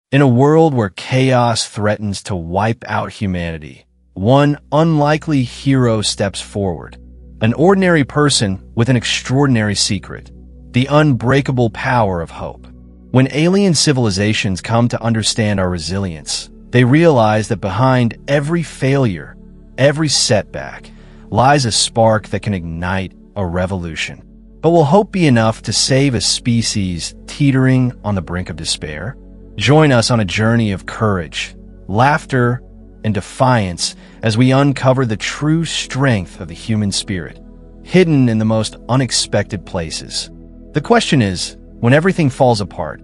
In a world where chaos threatens to wipe out humanity, one unlikely hero steps forward. An ordinary person with an extraordinary secret, the unbreakable power of hope. When alien civilizations come to understand our resilience, they realize that behind every failure, every setback, lies a spark that can ignite a revolution. But will hope be enough to save a species teetering on the brink of despair? Join us on a journey of courage, laughter, and defiance as we uncover the true strength of the human spirit, hidden in the most unexpected places. The question is, when everything falls apart,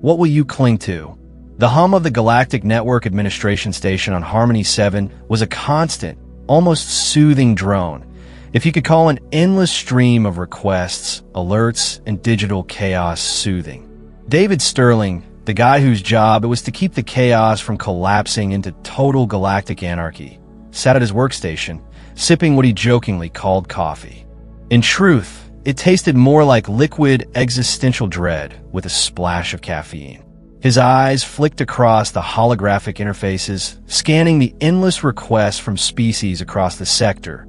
what will you cling to? The hum of the Galactic Network Administration Station on Harmony 7 was a constant, almost soothing drone, if you could call an endless stream of requests, alerts, and digital chaos soothing. David Sterling, the guy whose job it was to keep the chaos from collapsing into total galactic anarchy, sat at his workstation, sipping what he jokingly called coffee. In truth, it tasted more like liquid existential dread with a splash of caffeine. His eyes flicked across the holographic interfaces, scanning the endless requests from species across the sector.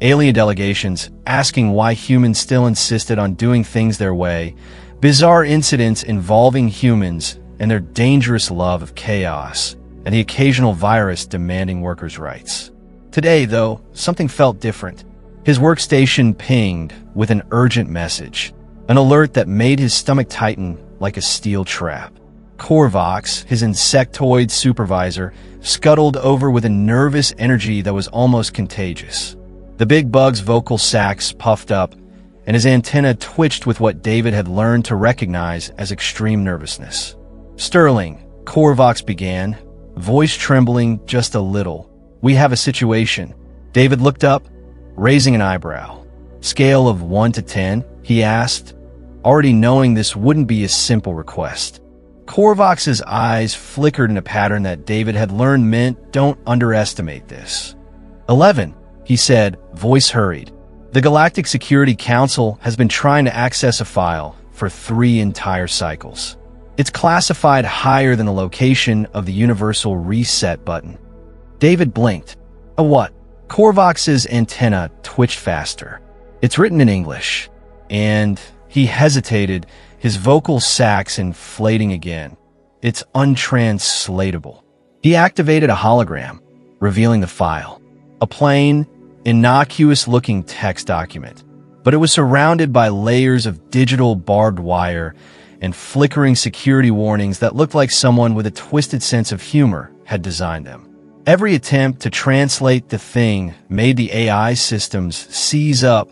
Alien delegations asking why humans still insisted on doing things their way, bizarre incidents involving humans and their dangerous love of chaos, and the occasional virus demanding workers' rights. Today, though, something felt different. His workstation pinged with an urgent message, an alert that made his stomach tighten like a steel trap. Korvax, his insectoid supervisor, scuttled over with a nervous energy that was almost contagious. The big bug's vocal sacs puffed up, and his antenna twitched with what David had learned to recognize as extreme nervousness. "Sterling," Korvax began, voice trembling just a little. "We have a situation." David looked up, raising an eyebrow. "Scale of 1 to 10, he asked, already knowing this wouldn't be a simple request. Korvax's eyes flickered in a pattern that David had learned meant don't underestimate this. 11, he said, voice hurried. The Galactic Security Council has been trying to access a file for 3 entire cycles. It's classified higher than the location of the universal reset button. David blinked. A what? Korvax's antenna twitched faster. It's written in English. And he hesitated, his vocal sacs inflating again. It's untranslatable. He activated a hologram, revealing the file. A plain, innocuous-looking text document, but it was surrounded by layers of digital barbed wire and flickering security warnings that looked like someone with a twisted sense of humor had designed them. Every attempt to translate the thing made the AI systems seize up,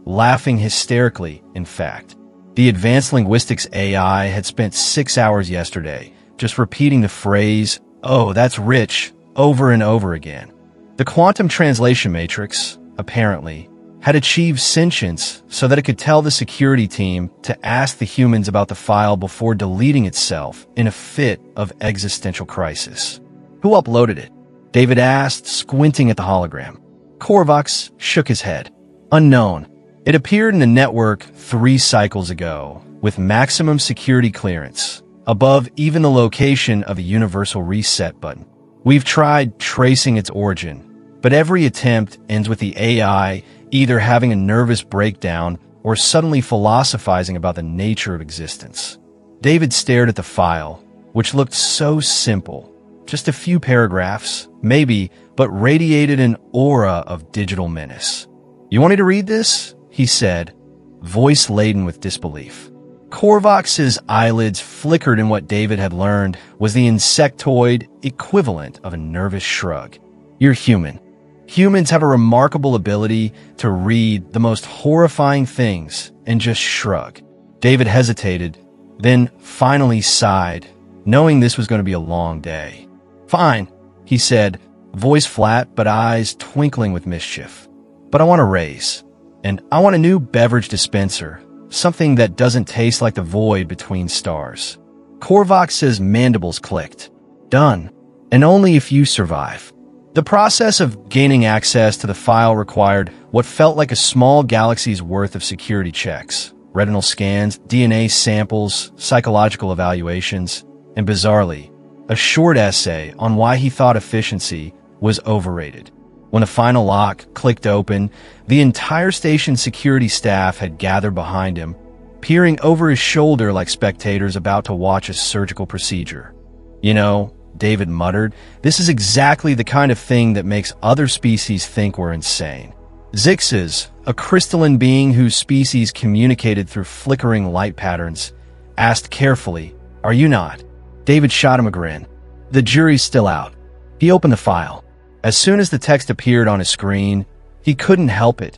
laughing hysterically, in fact. The advanced linguistics AI had spent 6 hours yesterday just repeating the phrase, "Oh, that's rich," over and over again. The quantum translation matrix, apparently, had achieved sentience so that it could tell the security team to ask the humans about the file before deleting itself in a fit of existential crisis. Who uploaded it? David asked, squinting at the hologram. Korvax shook his head. Unknown. It appeared in the network 3 cycles ago, with maximum security clearance, above even the location of a universal reset button. We've tried tracing its origin, but every attempt ends with the AI either having a nervous breakdown or suddenly philosophizing about the nature of existence. David stared at the file, which looked so simple. Just a few paragraphs, maybe, but radiated an aura of digital menace. You want me to read this? He said, voice laden with disbelief. Korvax's eyelids flickered in what David had learned was the insectoid equivalent of a nervous shrug. You're human. Humans have a remarkable ability to read the most horrifying things and just shrug. David hesitated, then finally sighed, knowing this was going to be a long day. Fine, he said, voice flat but eyes twinkling with mischief. But I want a raise. And I want a new beverage dispenser, something that doesn't taste like the void between stars. Korvax's mandibles clicked. Done. And only if you survive. The process of gaining access to the file required what felt like a small galaxy's worth of security checks, retinal scans, DNA samples, psychological evaluations, and bizarrely, a short essay on why he thought efficiency was overrated. When the final lock clicked open, the entire station's security staff had gathered behind him, peering over his shoulder like spectators about to watch a surgical procedure. "You know," David muttered, "this is exactly the kind of thing that makes other species think we're insane." Zixes, a crystalline being whose species communicated through flickering light patterns, asked carefully, "Are you not?" David shot him a grin. "The jury's still out." He opened the file. As soon as the text appeared on his screen, he couldn't help it.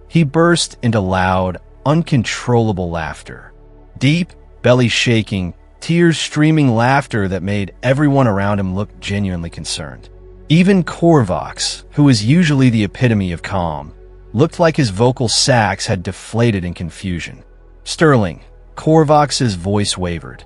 He burst into loud, uncontrollable laughter. Deep, belly shaking, tears streaming laughter that made everyone around him look genuinely concerned. Even Korvax, who was usually the epitome of calm, looked like his vocal sacs had deflated in confusion. "Sterling," Korvax's voice wavered.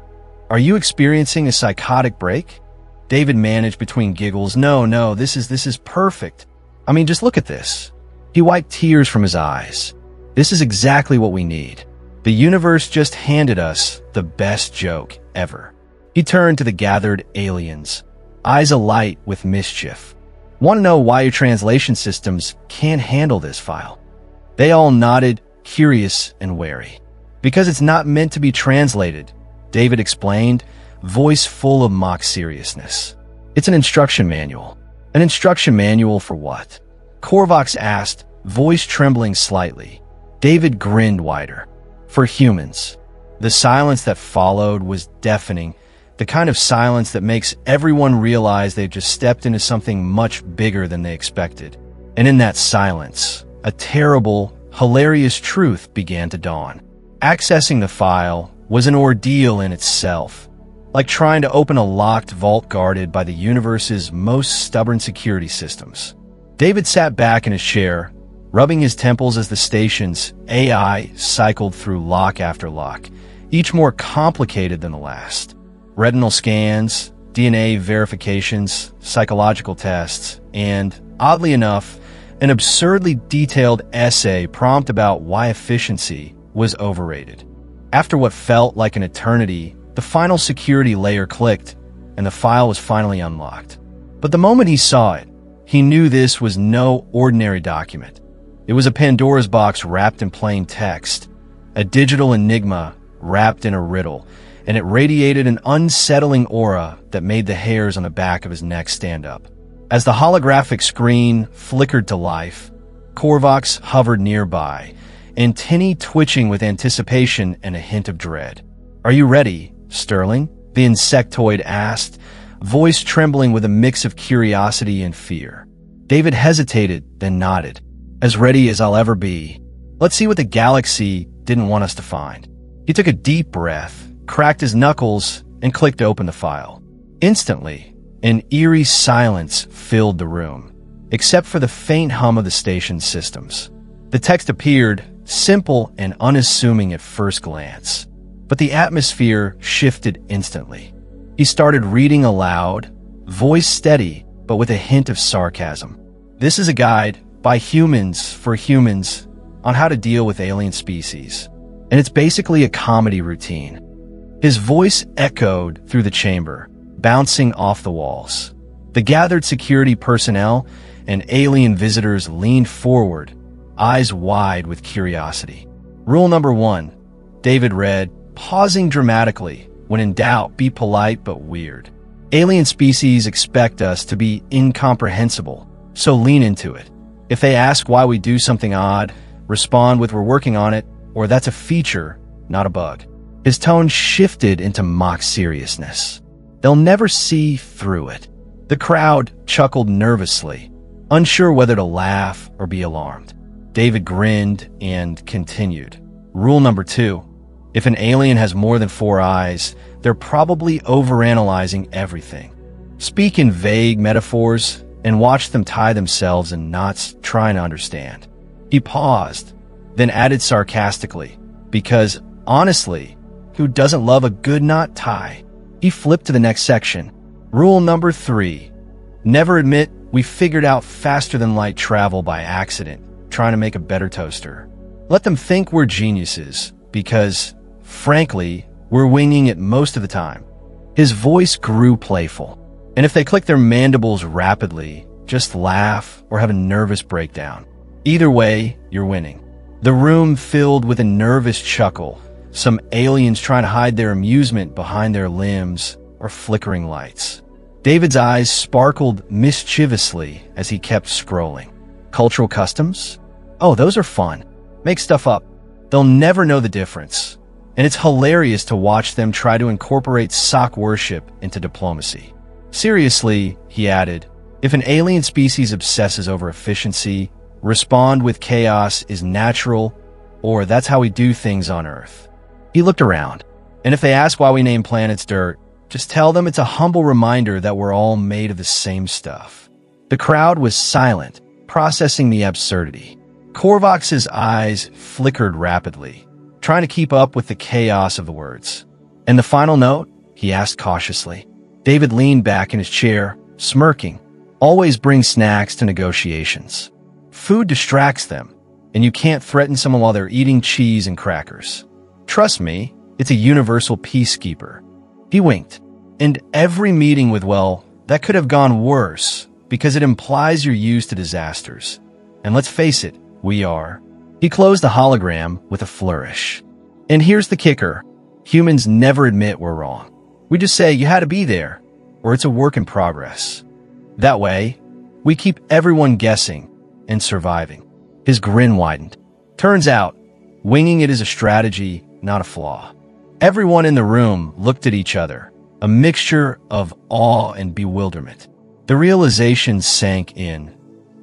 "Are you experiencing a psychotic break?" David managed between giggles. No, this is perfect. I mean, just look at this." He wiped tears from his eyes. "This is exactly what we need. The universe just handed us the best joke ever." He turned to the gathered aliens, eyes alight with mischief. "Want to know why your translation systems can't handle this file?" They all nodded, curious and wary. "Because it's not meant to be translated," David explained, voice full of mock seriousness. "It's an instruction manual." "An instruction manual for what?" Korvax asked, voice trembling slightly. David grinned wider. "For humans." The silence that followed was deafening, the kind of silence that makes everyone realize they've just stepped into something much bigger than they expected. And in that silence, a terrible, hilarious truth began to dawn. Accessing the file was an ordeal in itself, like trying to open a locked vault guarded by the universe's most stubborn security systems. David sat back in his chair, rubbing his temples as the station's AI cycled through lock after lock, each more complicated than the last. Retinal scans, DNA verifications, psychological tests, and, oddly enough, an absurdly detailed essay prompt about why efficiency was overrated. After what felt like an eternity, the final security layer clicked, and the file was finally unlocked. But the moment he saw it, he knew this was no ordinary document. It was a Pandora's box wrapped in plain text, a digital enigma wrapped in a riddle, and it radiated an unsettling aura that made the hairs on the back of his neck stand up. As the holographic screen flickered to life, Korvax hovered nearby, antennae twitching with anticipation and a hint of dread. "Are you ready, Sterling?" the insectoid asked, voice trembling with a mix of curiosity and fear. David hesitated, then nodded. "As ready as I'll ever be. Let's see what the galaxy didn't want us to find." He took a deep breath, cracked his knuckles, and clicked open the file. Instantly, an eerie silence filled the room, except for the faint hum of the station's systems. The text appeared, simple and unassuming at first glance, but the atmosphere shifted instantly. He started reading aloud, voice steady, but with a hint of sarcasm. "This is a guide by humans for humans on how to deal with alien species, and it's basically a comedy routine." His voice echoed through the chamber, bouncing off the walls. The gathered security personnel and alien visitors leaned forward, eyes wide with curiosity. "Rule number 1, David read, pausing dramatically. "When in doubt, be polite but weird. Alien species expect us to be incomprehensible, so lean into it. If they ask why we do something odd, respond with 'we're working on it,' or 'that's a feature, not a bug." His tone shifted into mock seriousness. "They'll never see through it." The crowd chuckled nervously, unsure whether to laugh or be alarmed. David grinned and continued. "Rule number 2. If an alien has more than 4 eyes, they're probably overanalyzing everything. Speak in vague metaphors and watch them tie themselves in knots trying to understand." He paused, then added sarcastically, "Because, honestly, who doesn't love a good knot tie?" He flipped to the next section. "Rule number 3. Never admit we figured out faster than light travel by accident, trying to make a better toaster. Let them think we're geniuses, because, frankly, we're winging it most of the time." His voice grew playful. And if they click their mandibles rapidly, just laugh or have a nervous breakdown. Either way, you're winning. The room filled with a nervous chuckle, some aliens trying to hide their amusement behind their limbs or flickering lights. David's eyes sparkled mischievously as he kept scrolling. Cultural customs? Oh, those are fun. Make stuff up. They'll never know the difference. And it's hilarious to watch them try to incorporate sock worship into diplomacy. Seriously, he added, if an alien species obsesses over efficiency, respond with chaos is natural, or that's how we do things on Earth. He looked around, and if they ask why we name planets dirt, just tell them it's a humble reminder that we're all made of the same stuff. The crowd was silent, processing the absurdity. Korvax's eyes flickered rapidly, trying to keep up with the chaos of the words. And the final note? He asked cautiously. David leaned back in his chair, smirking. Always bring snacks to negotiations. Food distracts them, and you can't threaten someone while they're eating cheese and crackers. Trust me, it's a universal peacekeeper. He winked. And every meeting with, well, that could have gone worse, because it implies you're used to disasters. And let's face it, we are. He closed the hologram with a flourish. And here's the kicker. Humans never admit we're wrong. We just say you had to be there, or it's a work in progress. That way, we keep everyone guessing and surviving. His grin widened. Turns out, winging it is a strategy, not a flaw. Everyone in the room looked at each other, a mixture of awe and bewilderment. The realization sank in.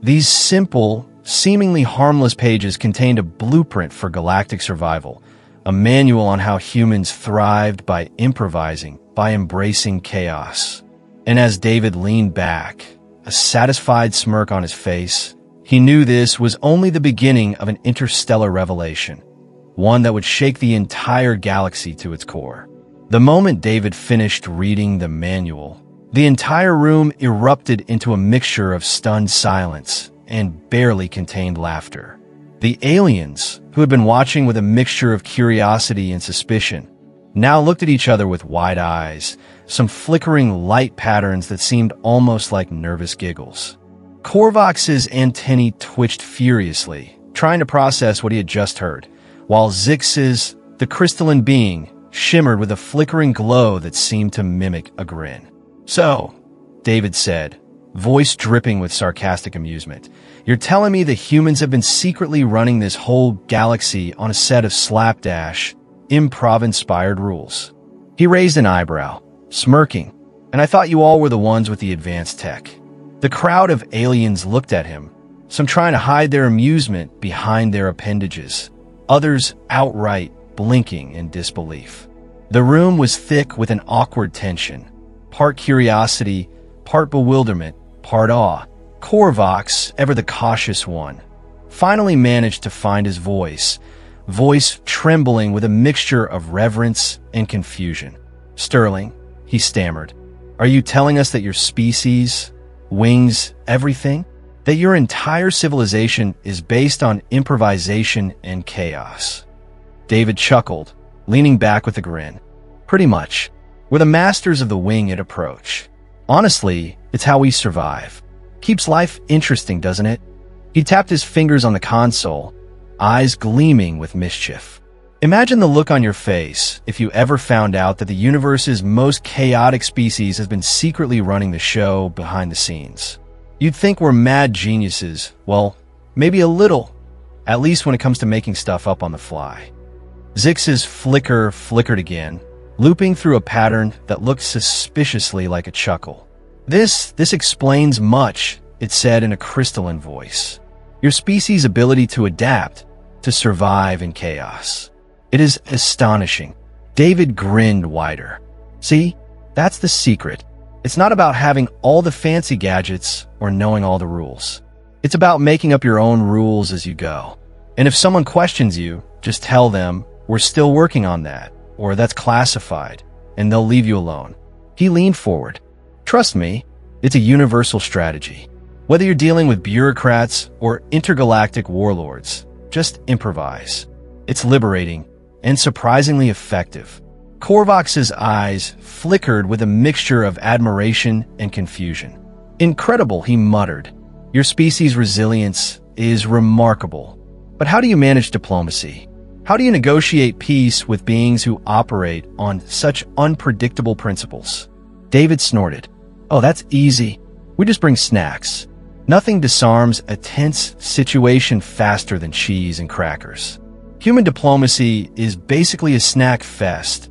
These simple, seemingly harmless pages contained a blueprint for galactic survival, a manual on how humans thrived by improvising, by embracing chaos. And as David leaned back, a satisfied smirk on his face, he knew this was only the beginning of an interstellar revelation, one that would shake the entire galaxy to its core. The moment David finished reading the manual, the entire room erupted into a mixture of stunned silence and barely contained laughter. The aliens, who had been watching with a mixture of curiosity and suspicion, now looked at each other with wide eyes, some flickering light patterns that seemed almost like nervous giggles. Korvax's antennae twitched furiously, trying to process what he had just heard, while Zix's, the crystalline being, shimmered with a flickering glow that seemed to mimic a grin. So, David said, voice dripping with sarcastic amusement, you're telling me the humans have been secretly running this whole galaxy on a set of slapdash, improv-inspired rules. He raised an eyebrow, smirking, and I thought you all were the ones with the advanced tech. The crowd of aliens looked at him, some trying to hide their amusement behind their appendages, others outright blinking in disbelief. The room was thick with an awkward tension, part curiosity, part bewilderment, part awe. Korvax, ever the cautious one, finally managed to find his voice trembling with a mixture of reverence and confusion. Sterling, he stammered, are you telling us that your species wings everything? That your entire civilization is based on improvisation and chaos? David chuckled, leaning back with a grin. Pretty much. We're the masters of the winged approach. Honestly, it's how we survive. Keeps life interesting, doesn't it? He tapped his fingers on the console, eyes gleaming with mischief. Imagine the look on your face if you ever found out that the universe's most chaotic species has been secretly running the show behind the scenes. You'd think we're mad geniuses. Well, maybe a little, at least when it comes to making stuff up on the fly. Zix's flicker flickered again, looping through a pattern that looked suspiciously like a chuckle. This explains much, it said in a crystalline voice. Your species' ability to adapt, to survive in chaos. It is astonishing. David grinned wider. See, that's the secret. It's not about having all the fancy gadgets or knowing all the rules. It's about making up your own rules as you go. And if someone questions you, just tell them, we're still working on that, or that's classified, and they'll leave you alone. He leaned forward. Trust me, it's a universal strategy. Whether you're dealing with bureaucrats or intergalactic warlords, just improvise. It's liberating and surprisingly effective. Korvax's eyes flickered with a mixture of admiration and confusion. "Incredible," he muttered. "Your species' resilience is remarkable. But how do you manage diplomacy? How do you negotiate peace with beings who operate on such unpredictable principles?" David snorted. "Oh, that's easy. We just bring snacks. Nothing disarms a tense situation faster than cheese and crackers. Human diplomacy is basically a snack fest.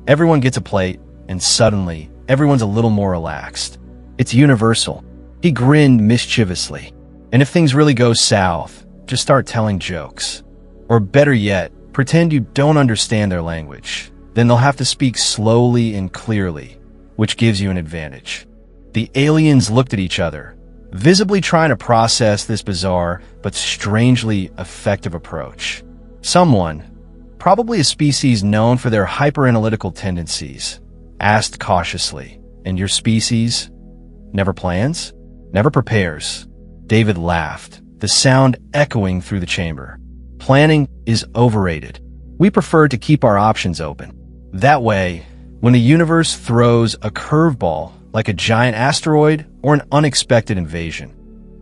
Everyone gets a plate, and suddenly, everyone's a little more relaxed. It's universal." He grinned mischievously. "And if things really go south, just start telling jokes. Or better yet, pretend you don't understand their language. Then they'll have to speak slowly and clearly, which gives you an advantage." The aliens looked at each other, visibly trying to process this bizarre but strangely effective approach. Someone, probably a species known for their hyper-analytical tendencies, asked cautiously, "And your species never plans? Never prepares?" David laughed, the sound echoing through the chamber. "Planning is overrated. We prefer to keep our options open. That way, when the universe throws a curveball, like a giant asteroid or an unexpected invasion,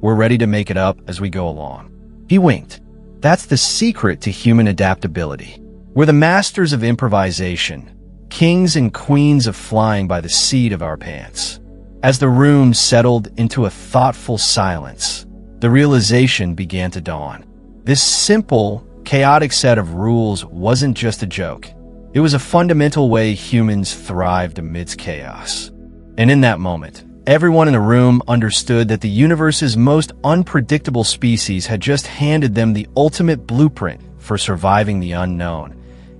we're ready to make it up as we go along." He winked. "That's the secret to human adaptability. We're the masters of improvisation, kings and queens of flying by the seat of our pants." As the room settled into a thoughtful silence, the realization began to dawn. This simple, chaotic set of rules wasn't just a joke. It was a fundamental way humans thrived amidst chaos. And in that moment, everyone in the room understood that the universe's most unpredictable species had just handed them the ultimate blueprint for surviving the unknown.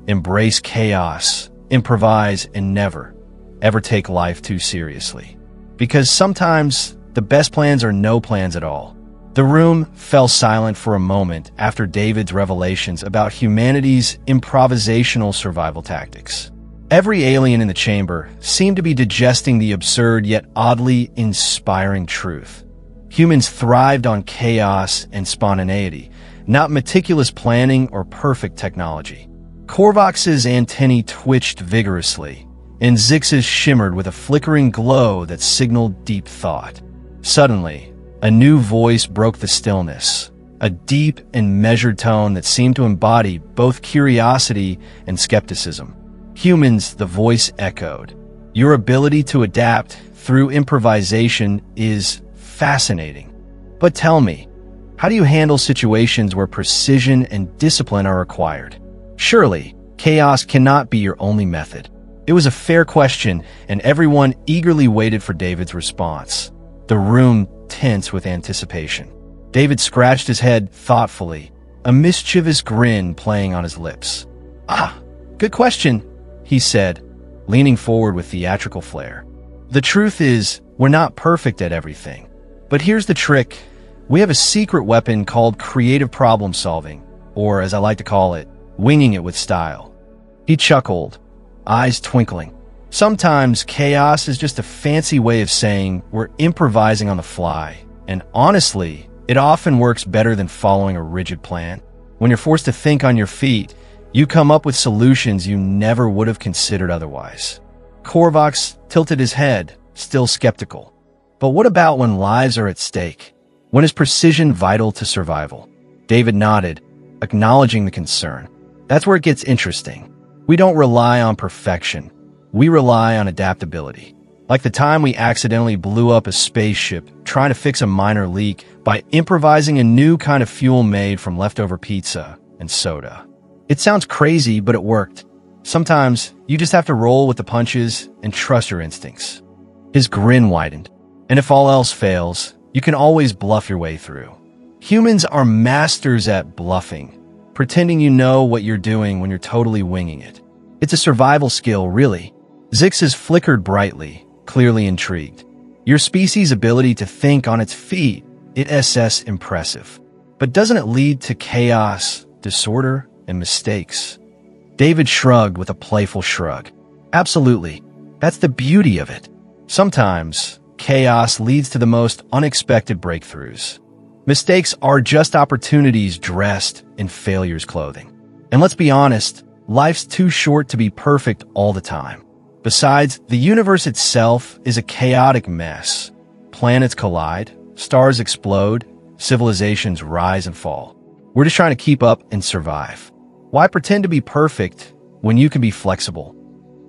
Embrace chaos, improvise, and never, ever take life too seriously. Because sometimes the best plans are no plans at all. The room fell silent for a moment after David's revelations about humanity's improvisational survival tactics. Every alien in the chamber seemed to be digesting the absurd yet oddly inspiring truth. Humans thrived on chaos and spontaneity, not meticulous planning or perfect technology. Korvax's antennae twitched vigorously, and Zix's shimmered with a flickering glow that signaled deep thought. Suddenly, a new voice broke the stillness, a deep and measured tone that seemed to embody both curiosity and skepticism. "Humans," the voice echoed, "your ability to adapt through improvisation is fascinating. But tell me, how do you handle situations where precision and discipline are required? Surely, chaos cannot be your only method." It was a fair question, and everyone eagerly waited for David's response. The room tensed with anticipation. David scratched his head thoughtfully, a mischievous grin playing on his lips. Good question," he said, leaning forward with theatrical flair. "The truth is, we're not perfect at everything. But here's the trick. We have a secret weapon called creative problem solving, or as I like to call it, winging it with style." He chuckled, eyes twinkling. "Sometimes chaos is just a fancy way of saying we're improvising on the fly. And honestly, it often works better than following a rigid plan. When you're forced to think on your feet, you come up with solutions you never would have considered otherwise." Korvax tilted his head, still skeptical. "But what about when lives are at stake? When is precision vital to survival?" David nodded, acknowledging the concern. "That's where it gets interesting. We don't rely on perfection. We rely on adaptability. Like the time we accidentally blew up a spaceship trying to fix a minor leak by improvising a new kind of fuel made from leftover pizza and soda. It sounds crazy, but it worked. Sometimes you just have to roll with the punches and trust your instincts." His grin widened. "And if all else fails, you can always bluff your way through. Humans are masters at bluffing, pretending you know what you're doing when you're totally winging it. It's a survival skill, really." Zix's flickered brightly, clearly intrigued. "Your species' ability to think on its feet, it's impressive. But doesn't it lead to chaos, disorder, and mistakes?" David shrugged with a playful shrug. "Absolutely. That's the beauty of it. Sometimes, chaos leads to the most unexpected breakthroughs. Mistakes are just opportunities dressed in failure's clothing. And let's be honest, Life's too short to be perfect all the time. Besides, the universe itself is a chaotic mess. Planets collide, stars explode, civilizations rise and fall. We're just trying to keep up and survive. Why pretend to be perfect when you can be flexible?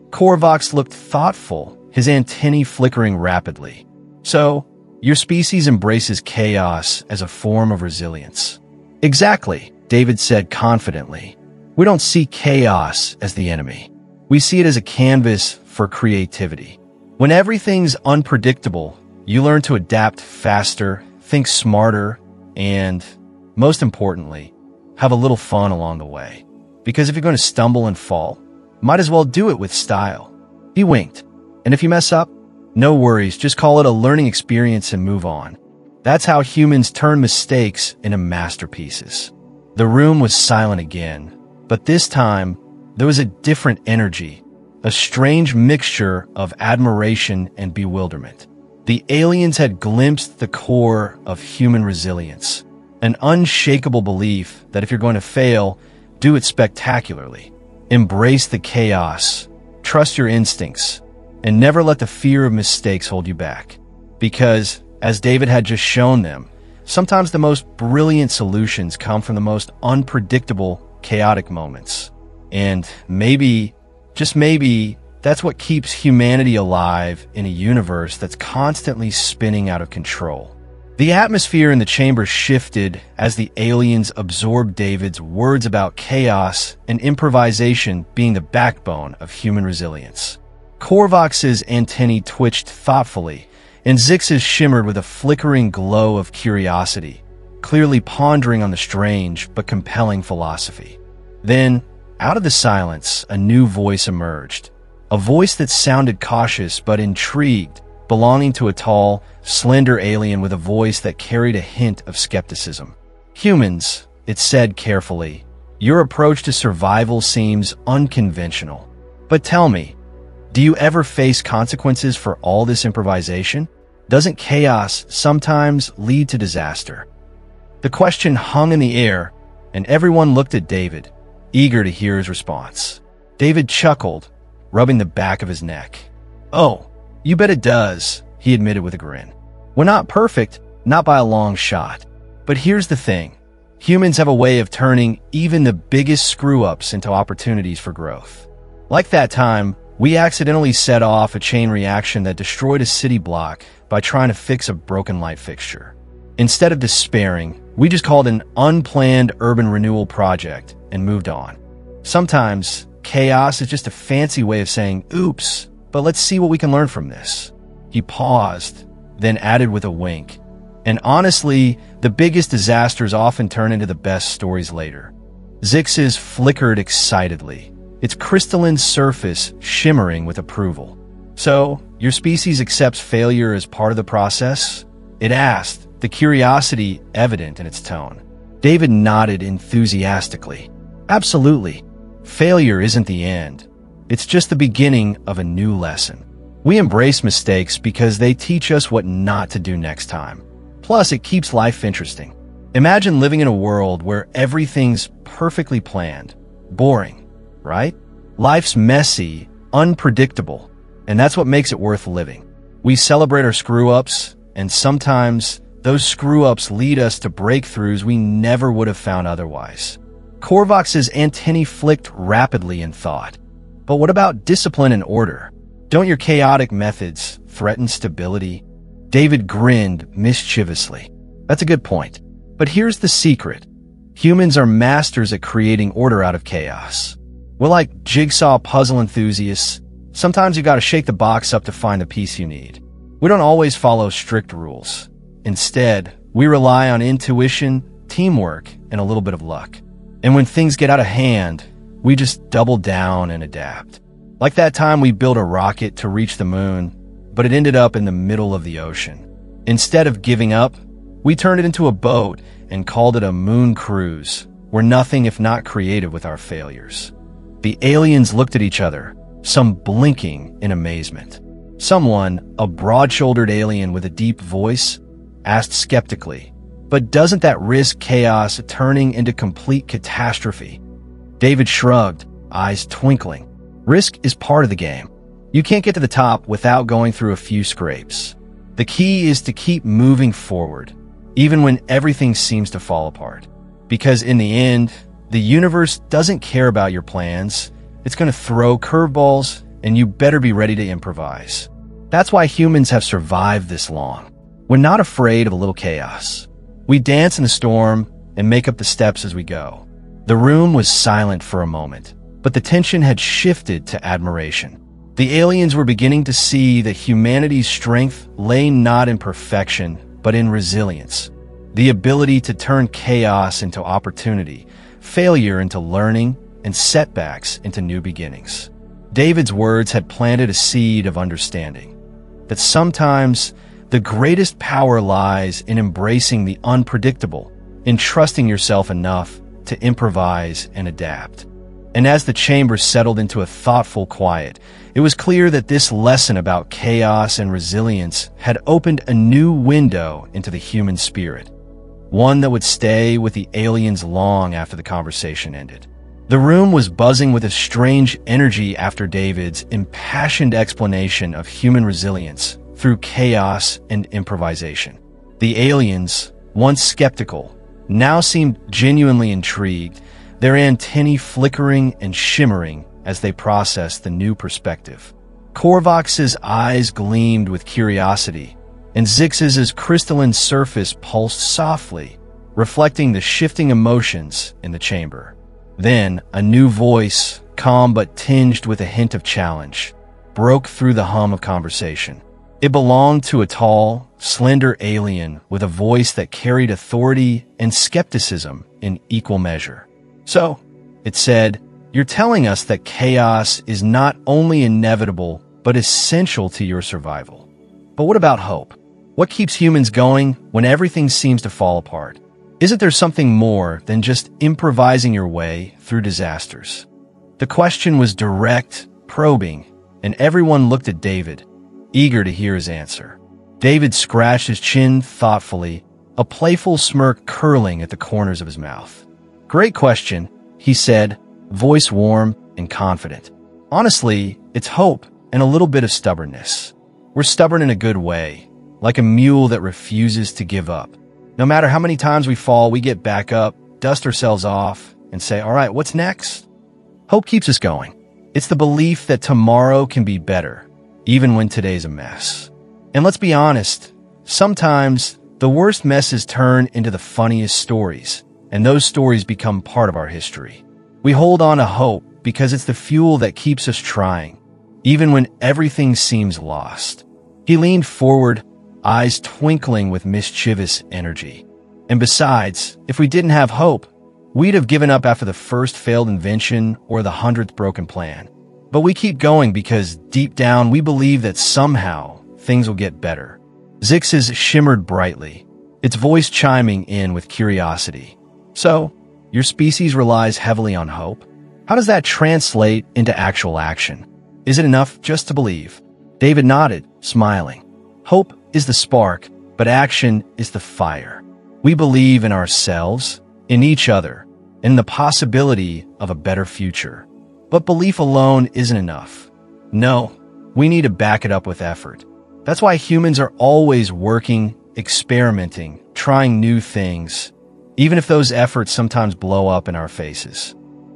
Korvax looked thoughtful, his antennae flickering rapidly. So, your species embraces chaos as a form of resilience. Exactly, David said confidently. We don't see chaos as the enemy. We see it as a canvas for creativity. When everything's unpredictable, you learn to adapt faster, think smarter, and, most importantly, have a little fun along the way. Because if you're going to stumble and fall, might as well do it with style. He winked. And if you mess up, no worries, just call it a learning experience and move on. That's how humans turn mistakes into masterpieces. The room was silent again, but this time, there was a different energy, a strange mixture of admiration and bewilderment. The aliens had glimpsed the core of human resilience, an unshakable belief that if you're going to fail, do it spectacularly. Embrace the chaos, trust your instincts, and never let the fear of mistakes hold you back. Because, as David had just shown them, sometimes the most brilliant solutions come from the most unpredictable, chaotic moments. And maybe, just maybe, that's what keeps humanity alive in a universe that's constantly spinning out of control. The atmosphere in the chamber shifted as the aliens absorbed David's words about chaos and improvisation being the backbone of human resilience. Korvax's antennae twitched thoughtfully, and Zix's shimmered with a flickering glow of curiosity, clearly pondering on the strange but compelling philosophy. Then, out of the silence, a new voice emerged, a voice that sounded cautious but intrigued, belonging to a tall, slender alien with a voice that carried a hint of skepticism. "Humans," it said carefully, "your approach to survival seems unconventional. But tell me, do you ever face consequences for all this improvisation? Doesn't chaos sometimes lead to disaster?" The question hung in the air, and everyone looked at David, eager to hear his response. David chuckled, rubbing the back of his neck. "Oh, you bet it does," he admitted with a grin. "We're not perfect, not by a long shot. But here's the thing. Humans have a way of turning even the biggest screw-ups into opportunities for growth. Like that time, we accidentally set off a chain reaction that destroyed a city block by trying to fix a broken light fixture. Instead of despairing, we just called an unplanned urban renewal project and moved on. Sometimes, chaos is just a fancy way of saying, oops, but let's see what we can learn from this." He paused, then added with a wink. "And honestly, the biggest disasters often turn into the best stories later." Zix's flickered excitedly, its crystalline surface shimmering with approval. "So, your species accepts failure as part of the process?" it asked, the curiosity evident in its tone. David nodded enthusiastically. "Absolutely. Failure isn't the end. It's just the beginning of a new lesson. We embrace mistakes because they teach us what not to do next time. Plus, it keeps life interesting. Imagine living in a world where everything's perfectly planned. Boring, right? Life's messy, unpredictable, and that's what makes it worth living. We celebrate our screw-ups, and sometimes those screw-ups lead us to breakthroughs we never would have found otherwise." Korvax's antennae flicked rapidly in thought. "But what about discipline and order? Don't your chaotic methods threaten stability?" David grinned mischievously. "That's a good point. But here's the secret. Humans are masters at creating order out of chaos. We're like jigsaw puzzle enthusiasts. Sometimes you gotta shake the box up to find the piece you need. We don't always follow strict rules. Instead, we rely on intuition, teamwork, and a little bit of luck. And when things get out of hand, we just double down and adapt. Like that time we built a rocket to reach the moon, but it ended up in the middle of the ocean. Instead of giving up, we turned it into a boat and called it a moon cruise. We're nothing if not creative with our failures." The aliens looked at each other, some blinking in amazement. Someone, a broad-shouldered alien with a deep voice, asked skeptically, "But doesn't that risk chaos turning into complete catastrophe?" David shrugged, eyes twinkling. Risk is part of the game. You can't get to the top without going through a few scrapes. The key is to keep moving forward, even when everything seems to fall apart. Because in the end, the universe doesn't care about your plans. It's going to throw curveballs, and you better be ready to improvise. That's why humans have survived this long. We're not afraid of a little chaos. We dance in the storm and make up the steps as we go. The room was silent for a moment, but the tension had shifted to admiration. The aliens were beginning to see that humanity's strength lay not in perfection, but in resilience. The ability to turn chaos into opportunity, failure into learning, and setbacks into new beginnings. David's words had planted a seed of understanding, that sometimes the greatest power lies in embracing the unpredictable, in trusting yourself enough to improvise and adapt. And as the chamber settled into a thoughtful quiet, it was clear that this lesson about chaos and resilience had opened a new window into the human spirit, one that would stay with the aliens long after the conversation ended. The room was buzzing with a strange energy after David's impassioned explanation of human resilience through chaos and improvisation. The aliens, once skeptical, now seemed genuinely intrigued, their antennae flickering and shimmering as they processed the new perspective. Korvax's eyes gleamed with curiosity, and Zix's crystalline surface pulsed softly, reflecting the shifting emotions in the chamber. Then, a new voice, calm but tinged with a hint of challenge, broke through the hum of conversation. It belonged to a tall, slender alien with a voice that carried authority and skepticism in equal measure. So, it said, you're telling us that chaos is not only inevitable, but essential to your survival. But what about hope? What keeps humans going when everything seems to fall apart? Isn't there something more than just improvising your way through disasters? The question was direct, probing, and everyone looked at David, eager to hear his answer. David scratched his chin thoughtfully, a playful smirk curling at the corners of his mouth. Great question, he said, voice warm and confident. Honestly, it's hope and a little bit of stubbornness. We're stubborn in a good way, like a mule that refuses to give up. No matter how many times we fall, we get back up, dust ourselves off, and say, all right, what's next? Hope keeps us going. It's the belief that tomorrow can be better, even when today's a mess. And let's be honest, sometimes the worst messes turn into the funniest stories, and those stories become part of our history. We hold on to hope because it's the fuel that keeps us trying, even when everything seems lost. He leaned forward, eyes twinkling with mischievous energy. And besides, if we didn't have hope, we'd have given up after the first failed invention or the 100th broken plan. But we keep going because deep down we believe that somehow things will get better. Zix's shimmered brightly, its voice chiming in with curiosity. So, your species relies heavily on hope? How does that translate into actual action? Is it enough just to believe? David nodded, smiling. Hope is the spark, but action is the fire. We believe in ourselves, in each other, in the possibility of a better future. But belief alone isn't enough. No, we need to back it up with effort. That's why humans are always working, experimenting, trying new things, even if those efforts sometimes blow up in our faces.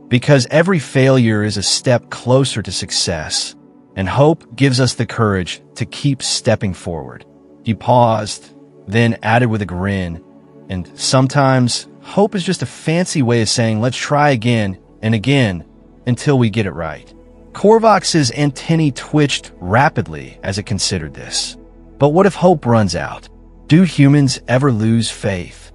Because every failure is a step closer to success, and hope gives us the courage to keep stepping forward. He paused, then added with a grin, and sometimes hope is just a fancy way of saying let's try again and again until we get it right. Korvax's antennae twitched rapidly as it considered this. But what if hope runs out? Do humans ever lose faith?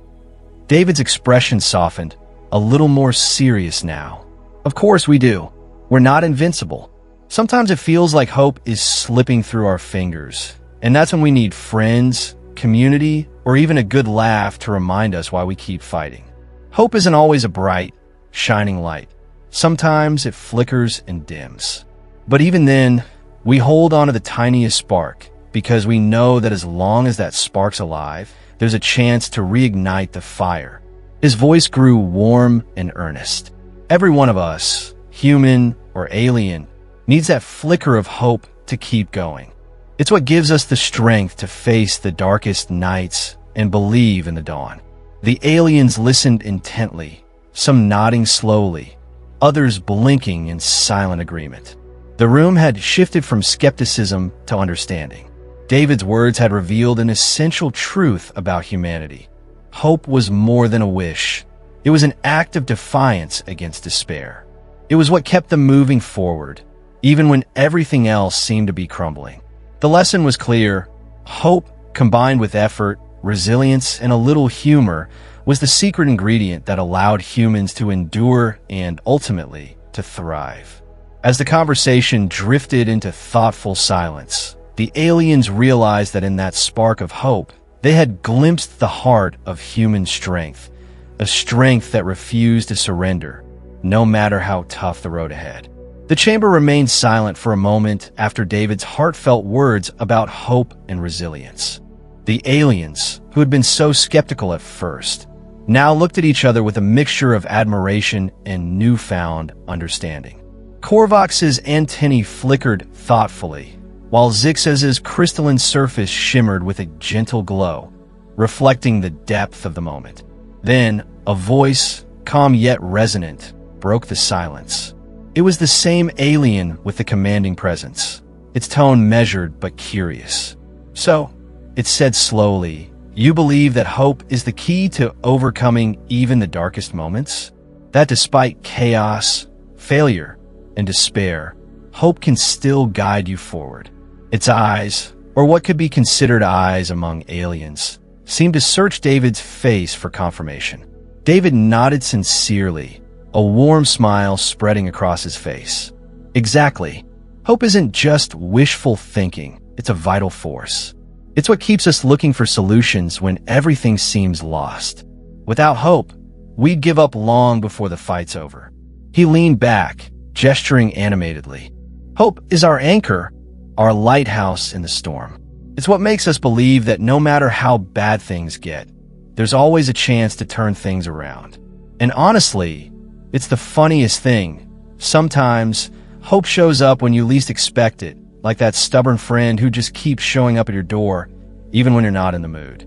David's expression softened, a little more serious now. Of course we do. We're not invincible. Sometimes it feels like hope is slipping through our fingers, and that's when we need friends, community, or even a good laugh to remind us why we keep fighting. Hope isn't always a bright, shining light. Sometimes it flickers and dims. But even then, we hold on to the tiniest spark because we know that as long as that spark's alive, there's a chance to reignite the fire. His voice grew warm and earnest. Every one of us, human or alien, needs that flicker of hope to keep going. It's what gives us the strength to face the darkest nights and believe in the dawn. The aliens listened intently, some nodding slowly, others blinking in silent agreement. The room had shifted from skepticism to understanding. David's words had revealed an essential truth about humanity. Hope was more than a wish. It was an act of defiance against despair. It was what kept them moving forward, even when everything else seemed to be crumbling. The lesson was clear. Hope, combined with effort, resilience, and a little humor, was the secret ingredient that allowed humans to endure and, ultimately, to thrive. As the conversation drifted into thoughtful silence, the aliens realized that in that spark of hope, they had glimpsed the heart of human strength, a strength that refused to surrender, no matter how tough the road ahead. The chamber remained silent for a moment after David's heartfelt words about hope and resilience. The aliens, who had been so skeptical at first, now looked at each other with a mixture of admiration and newfound understanding. Korvax's antennae flickered thoughtfully, while Zix's crystalline surface shimmered with a gentle glow, reflecting the depth of the moment. Then, a voice, calm yet resonant, broke the silence. It was the same alien with the commanding presence, its tone measured but curious. "So," it said slowly, "you believe that hope is the key to overcoming even the darkest moments? That despite chaos, failure, and despair, hope can still guide you forward?" Its eyes, or what could be considered eyes among aliens, seemed to search David's face for confirmation. David nodded sincerely, a warm smile spreading across his face. "Exactly. Hope isn't just wishful thinking, it's a vital force. It's what keeps us looking for solutions when everything seems lost. Without hope, we'd give up long before the fight's over." He leaned back, gesturing animatedly. "Hope is our anchor, our lighthouse in the storm. It's what makes us believe that no matter how bad things get, there's always a chance to turn things around. And honestly, it's the funniest thing. Sometimes, hope shows up when you least expect it, like that stubborn friend who just keeps showing up at your door, even when you're not in the mood."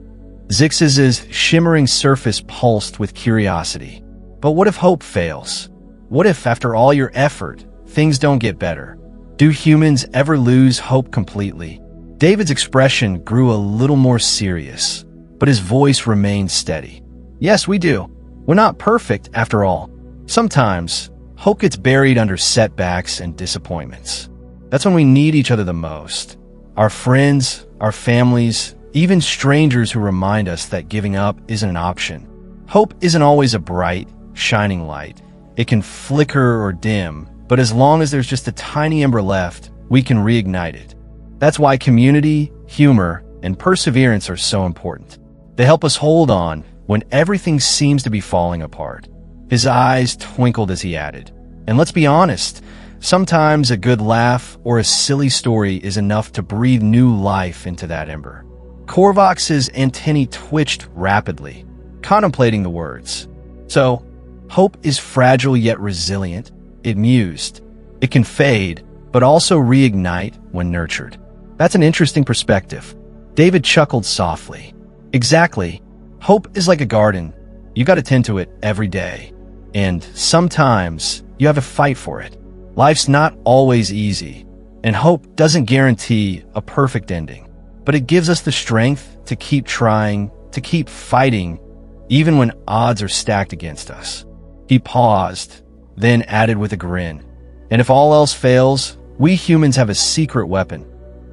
Zix's shimmering surface pulsed with curiosity. "But what if hope fails? What if, after all your effort, things don't get better? Do humans ever lose hope completely?" David's expression grew a little more serious, but his voice remained steady. "Yes, we do. We're not perfect, after all. Sometimes, hope gets buried under setbacks and disappointments. That's when we need each other the most. Our friends, our families, even strangers who remind us that giving up isn't an option. Hope isn't always a bright, shining light. It can flicker or dim, but as long as there's just a tiny ember left, we can reignite it. That's why community, humor, and perseverance are so important. They help us hold on when everything seems to be falling apart." His eyes twinkled as he added, "And let's be honest, sometimes a good laugh or a silly story is enough to breathe new life into that ember." Korvax's antennae twitched rapidly, contemplating the words. "So, hope is fragile yet resilient," it mused. "It can fade, but also reignite when nurtured. That's an interesting perspective." David chuckled softly. "Exactly. Hope is like a garden. You gotta tend to it every day. And sometimes you have to fight for it. Life's not always easy, and hope doesn't guarantee a perfect ending. But it gives us the strength to keep trying, to keep fighting, even when odds are stacked against us." He paused, then added with a grin, "And if all else fails, we humans have a secret weapon,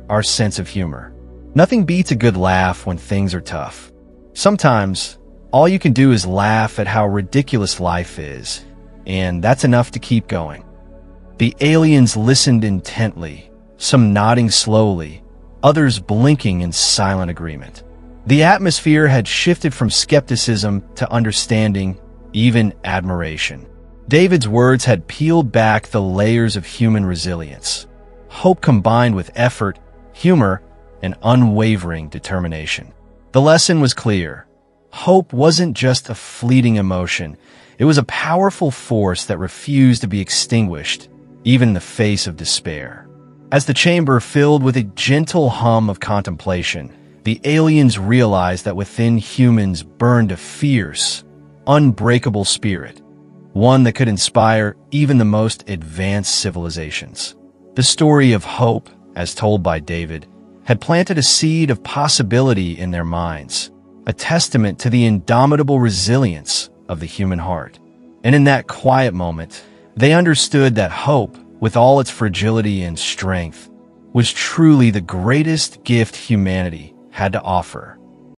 our sense of humor. Nothing beats a good laugh when things are tough. Sometimes, all you can do is laugh at how ridiculous life is, and that's enough to keep going." The aliens listened intently, some nodding slowly, others blinking in silent agreement. The atmosphere had shifted from skepticism to understanding, even admiration. David's words had peeled back the layers of human resilience. Hope combined with effort, humor, and unwavering determination. The lesson was clear. Hope wasn't just a fleeting emotion. It was a powerful force that refused to be extinguished, even in the face of despair. As the chamber filled with a gentle hum of contemplation, the aliens realized that within humans burned a fierce, unbreakable spirit, one that could inspire even the most advanced civilizations. The story of hope, as told by David, had planted a seed of possibility in their minds, a testament to the indomitable resilience of the human heart. And in that quiet moment, they understood that hope, with all its fragility and strength, was truly the greatest gift humanity had to offer.